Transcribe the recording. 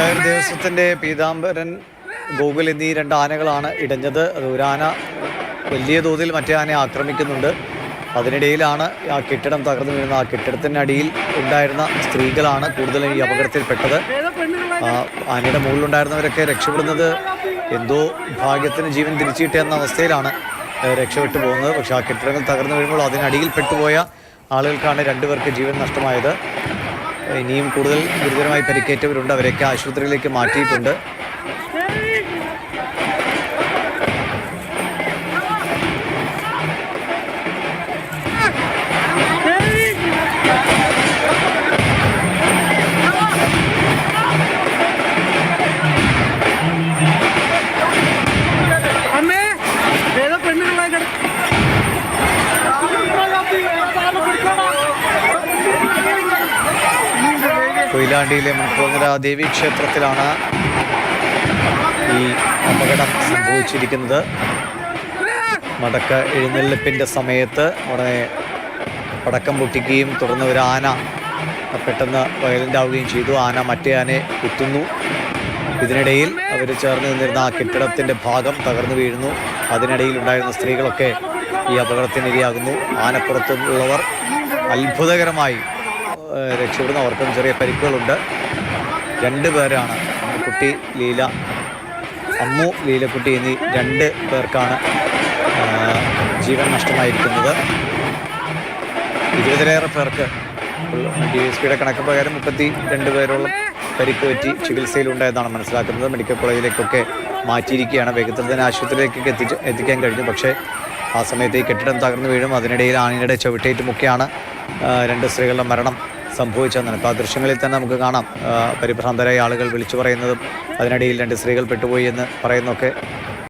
ഗുരുവായൂർ ദേവസ്വത്തിൻ്റെ പീതാംബരൻ, ഗോകുൽ എന്നീ രണ്ട് ആനകളാണ് ഇടഞ്ഞത്. അത് ഒരു ആന വലിയ തോതിൽ മറ്റേ ആനയെ ആക്രമിക്കുന്നുണ്ട്. അതിനിടയിലാണ് ആ കെട്ടിടം തകർന്നു വീഴുന്നത്. ആ കെട്ടിടത്തിനടിയിൽ ഉണ്ടായിരുന്ന സ്ത്രീകളാണ് കൂടുതലും ഈ അപകടത്തിൽപ്പെട്ടത്. ആനയുടെ മുകളിലുണ്ടായിരുന്നവരൊക്കെ രക്ഷപ്പെടുന്നത് എന്തോ ഭാഗ്യത്തിന് ജീവൻ തിരിച്ചു കിട്ടിയെന്ന അവസ്ഥയിലാണ് രക്ഷപ്പെട്ടു പോകുന്നത്. പക്ഷേ ആ കെട്ടിടങ്ങൾ തകർന്നു വീഴുമ്പോൾ അതിനടിയിൽ പെട്ടുപോയ ആളുകൾക്കാണ് രണ്ടുപേർക്ക് ജീവൻ നഷ്ടമായത്. ഇനിയും കൂടുതൽ ഗുരുതരമായി പരിക്കേറ്റവരുണ്ട്. അവരെയൊക്കെ ആശുപത്രിയിലേക്ക് മാറ്റിയിട്ടുണ്ട്. കൊയിലാണ്ടിയിലെ മുൻപോങ്ങര ദേവീക്ഷേത്രത്തിലാണ് ഈ അപകടം സംഭവിച്ചിരിക്കുന്നത്. മടക്ക എഴുന്നള്ളിപ്പിൻ്റെ സമയത്ത് അവിടെ പടക്കം പൊട്ടിക്കുകയും തുടർന്ന് ഒരു ആന പെട്ടെന്ന് വയലൻ്റ് ആവുകയും ചെയ്തു. ആന മറ്റേ ആനയെ കുത്തുന്നു. ഇതിനിടയിൽ അവർ ചേർന്ന് നിന്നിരുന്ന ആ കെട്ടിടത്തിൻ്റെ ഭാഗം തകർന്നു വീഴുന്നു. അതിനിടയിൽ ഉണ്ടായിരുന്ന സ്ത്രീകളൊക്കെ ഈ അപകടത്തിനിരയാകുന്നു. ആനപ്പുറത്തുള്ളവർ അത്ഭുതകരമായി രക്ഷപ്പെടുന്നു. അവർക്കും ചെറിയ പരിക്കുകളുണ്ട്. രണ്ട് പേരാണ്, അമ്മുക്കുട്ടി ലീലക്കുട്ടി എന്നീ രണ്ട് പേർക്കാണ് ജീവൻ നഷ്ടമായിരിക്കുന്നത്. 20-ലേറെ പേർക്ക് DSPയുടെ കണക്ക് പ്രകാരം 32 പേരോളം പരിക്ക് പറ്റി ചികിത്സയിലുണ്ടായെന്നാണ് മനസ്സിലാക്കുന്നത്. മെഡിക്കൽ കോളേജിലേക്കൊക്കെ മാറ്റിയിരിക്കുകയാണ്. വേഗത്തിൽ തന്നെ ആശുപത്രിയിലേക്കൊക്കെ എത്തിക്കാൻ കഴിഞ്ഞു. പക്ഷേ ആ സമയത്ത് ഈ കെട്ടിടം തകർന്നു വീഴും. അതിനിടയിൽ ആനയുടെ ചവിട്ടേറ്റുമൊക്കെയാണ് രണ്ട് സ്ത്രീകളുടെ മരണം സംഭവിച്ചതെന്നാണ്. ഇപ്പോൾ ആ ദൃശ്യങ്ങളിൽ തന്നെ നമുക്ക് കാണാം. പരിഭ്രാന്തരായ ആളുകൾ വിളിച്ചു പറയുന്നതും അതിനിടയിൽ രണ്ട് സ്ത്രീകൾ പെട്ടുപോയി എന്ന് പറയുന്നതൊക്കെ